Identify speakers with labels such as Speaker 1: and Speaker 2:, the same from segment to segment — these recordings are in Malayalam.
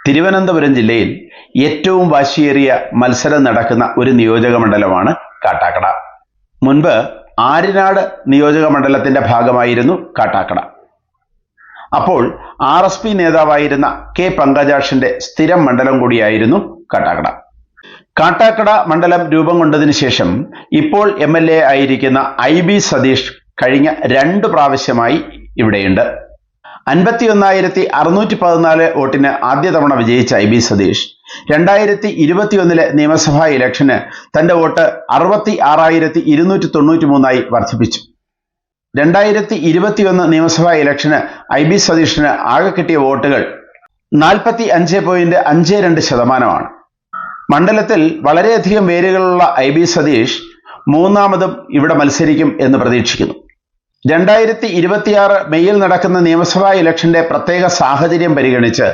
Speaker 1: തിരുവനന്തപുരം ജില്ലയിൽ ഏറ്റവും വാശിയേറിയ മത്സരം നടക്കുന്ന ഒരു നിയോജക മണ്ഡലമാണ് കാട്ടാക്കട. മുൻപ് ആര്യനാട് നിയോജക മണ്ഡലത്തിന്റെ ഭാഗമായിരുന്നു കാട്ടാക്കട. അപ്പോൾ RSP നേതാവായിരുന്ന K പങ്കജാക്ഷന്റെ സ്ഥിരം മണ്ഡലം കൂടിയായിരുന്നു കാട്ടാക്കട. കാട്ടാക്കട മണ്ഡലം രൂപം കൊണ്ടതിന് ശേഷം ഇപ്പോൾ MLA ആയിരിക്കുന്ന IB സതീഷ് കഴിഞ്ഞ 2 പ്രാവശ്യമായി ഇവിടെയുണ്ട്. 51,614 വോട്ടിന് ആദ്യ തവണ വിജയിച്ച IB സതീഷ് 2021 നിയമസഭാ ഇലക്ഷന് തന്റെ വോട്ട് 66,293 വർദ്ധിപ്പിച്ചു. 2021 നിയമസഭാ ഇലക്ഷന് IB സതീഷിന് ആകെ കിട്ടിയ വോട്ടുകൾ 45.52%. മണ്ഡലത്തിൽ വളരെയധികം വേരുകളുള്ള IB സതീഷ് മൂന്നാമതും ഇവിടെ മത്സരിക്കും എന്ന് പ്രതീക്ഷിക്കുന്നു. 2026 മെയ്യിൽ നടക്കുന്ന നിയമസഭാ ഇലക്ഷന്റെ പ്രത്യേക സാഹചര്യം പരിഗണിച്ച്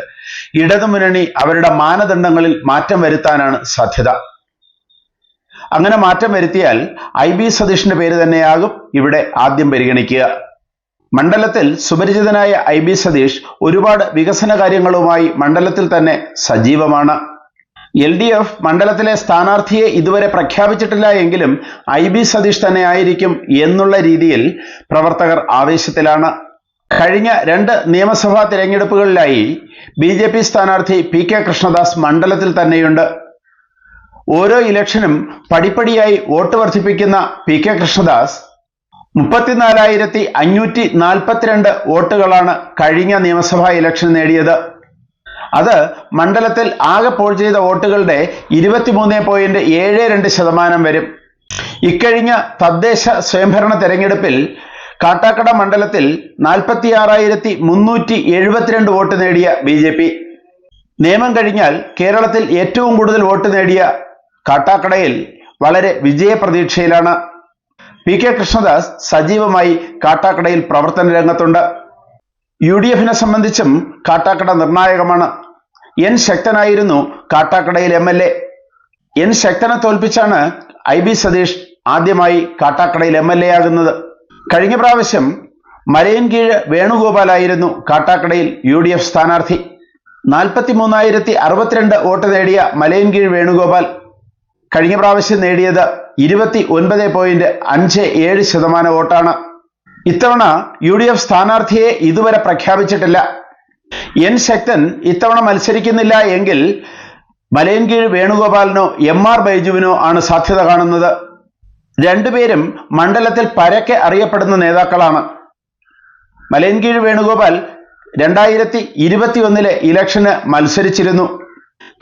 Speaker 1: ഇടതുമുന്നണി അവരുടെ മാനദണ്ഡങ്ങളിൽ മാറ്റം വരുത്താനാണ് സാധ്യത. അങ്ങനെ മാറ്റം വരുത്തിയാൽ IB സതീഷിന്റെ പേര് തന്നെയാകും ഇവിടെ ആദ്യം പരിഗണിക്കുക. മണ്ഡലത്തിൽ സുപരിചിതനായ IB സതീഷ് ഒരുപാട് വികസന കാര്യങ്ങളുമായി മണ്ഡലത്തിൽ തന്നെ സജീവമാണ്. LDF മണ്ഡലത്തിലെ സ്ഥാനാർത്ഥിയെ ഇതുവരെ പ്രഖ്യാപിച്ചിട്ടില്ല എങ്കിലും IB സതീഷ് തന്നെ ആയിരിക്കും എന്നുള്ള രീതിയിൽ പ്രവർത്തകർ ആവേശത്തിലാണ്. കഴിഞ്ഞ 2 നിയമസഭാ തിരഞ്ഞെടുപ്പുകളിലായി BJP സ്ഥാനാർത്ഥി PK കൃഷ്ണദാസ് മണ്ഡലത്തിൽ തന്നെയുണ്ട്. ഓരോ ഇലക്ഷനും പടിപ്പടിയായി വോട്ട് വർദ്ധിപ്പിക്കുന്ന PK കൃഷ്ണദാസ് 34,542 വോട്ടുകളാണ് കഴിഞ്ഞ നിയമസഭാ ഇലക്ഷൻ നേടിയത്. അത് മണ്ഡലത്തിൽ ആകെ പോൾ ചെയ്ത വോട്ടുകളുടെ 23.72% വരും. ഇക്കഴിഞ്ഞ തദ്ദേശ സ്വയംഭരണ തെരഞ്ഞെടുപ്പിൽ കാട്ടാക്കട മണ്ഡലത്തിൽ 46,372 വോട്ട് നേടിയ BJP. നിയമം കഴിഞ്ഞാൽ കേരളത്തിൽ ഏറ്റവും കൂടുതൽ വോട്ട് നേടിയ കാട്ടാക്കടയിൽ വളരെ വിജയപ്രതീക്ഷയിലാണ്. PK കൃഷ്ണദാസ് സജീവമായി കാട്ടാക്കടയിൽ പ്രവർത്തന രംഗത്തുണ്ട്. UDFനെ സംബന്ധിച്ചും കാട്ടാക്കട നിർണായകമാണ്. N ശക്തനായിരുന്നു കാട്ടാക്കടയിൽ MLA. N ശക്തനെ തോൽപ്പിച്ചാണ് IB സതീഷ് ആദ്യമായി കാട്ടാക്കടയിൽ MLA ആകുന്നത്. കഴിഞ്ഞ പ്രാവശ്യം മലയൻകീഴ് വേണുഗോപാലായിരുന്നു കാട്ടാക്കടയിൽ UDF സ്ഥാനാർത്ഥി. 43,062 വോട്ട് നേടിയ മലയൻകീഴ് വേണുഗോപാൽ കഴിഞ്ഞ പ്രാവശ്യം നേടിയത് 29.57% വോട്ടാണ്. ഇത്തവണ UDF സ്ഥാനാർത്ഥിയെ ഇതുവരെ പ്രഖ്യാപിച്ചിട്ടില്ല. N ശക്തൻ ഇത്തവണ മത്സരിക്കുന്നില്ല എങ്കിൽ മലയൻകീഴ് വേണുഗോപാലിനോ MR ബൈജുവിനോ ആണ് സാധ്യത കാണുന്നത്. രണ്ടുപേരും മണ്ഡലത്തിൽ പരക്കെ അറിയപ്പെടുന്ന നേതാക്കളാണ്. മലയൻകീഴ് വേണുഗോപാൽ 2021 ഇലക്ഷന് മത്സരിച്ചിരുന്നു.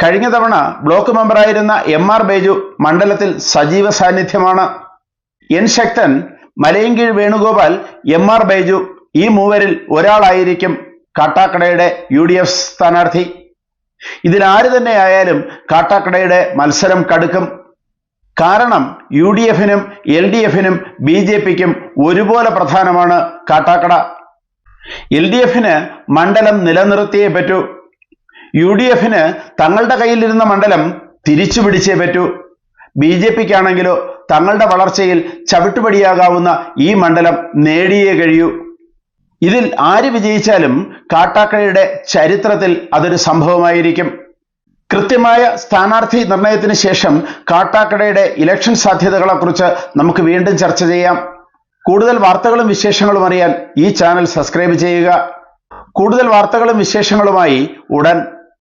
Speaker 1: കഴിഞ്ഞ തവണ ബ്ലോക്ക് മെമ്പറായിരുന്ന MR ബൈജു മണ്ഡലത്തിൽ സജീവ സാന്നിധ്യമാണ്. N ശക്തൻ, മലയൻകീഴ് വേണുഗോപാൽ, MR ബൈജു ഈ മൂവരിൽ ഒരാളായിരിക്കും കാട്ടാക്കടയുടെ UDF സ്ഥാനാർത്ഥി. ഇതിലാര് തന്നെ ആയാലും കാട്ടാക്കടയുടെ മത്സരം കടുക്കും. കാരണം UDFനും LDFനും BJPക്കും ഒരുപോലെ പ്രധാനമാണ് കാട്ടാക്കട. LDFന് മണ്ഡലം നിലനിർത്തിയേ പറ്റൂ. UDFന് തങ്ങളുടെ കയ്യിലിരുന്ന മണ്ഡലം തിരിച്ചു പിടിച്ചേ പറ്റൂ. BJPക്കാണെങ്കിലോ തങ്ങളുടെ വളർച്ചയിൽ ചവിട്ടുപടിയാകാവുന്ന ഈ മണ്ഡലം നേടിയേ കഴിയൂ. ഇതിൽ ആര് വിജയിച്ചാലും കാട്ടാക്കടയുടെ ചരിത്രത്തിൽ അതൊരു സംഭവമായിരിക്കും. കൃത്യമായ സ്ഥാനാർത്ഥി നിർണയത്തിന് ശേഷം കാട്ടാക്കടയുടെ ഇലക്ഷൻ സാധ്യതകളെക്കുറിച്ച് നമുക്ക് വീണ്ടും ചർച്ച ചെയ്യാം. കൂടുതൽ വാർത്തകളും വിശേഷങ്ങളും അറിയാൻ ഈ ചാനൽ സബ്സ്ക്രൈബ് ചെയ്യുക. കൂടുതൽ വാർത്തകളും വിശേഷങ്ങളുമായി ഉടൻ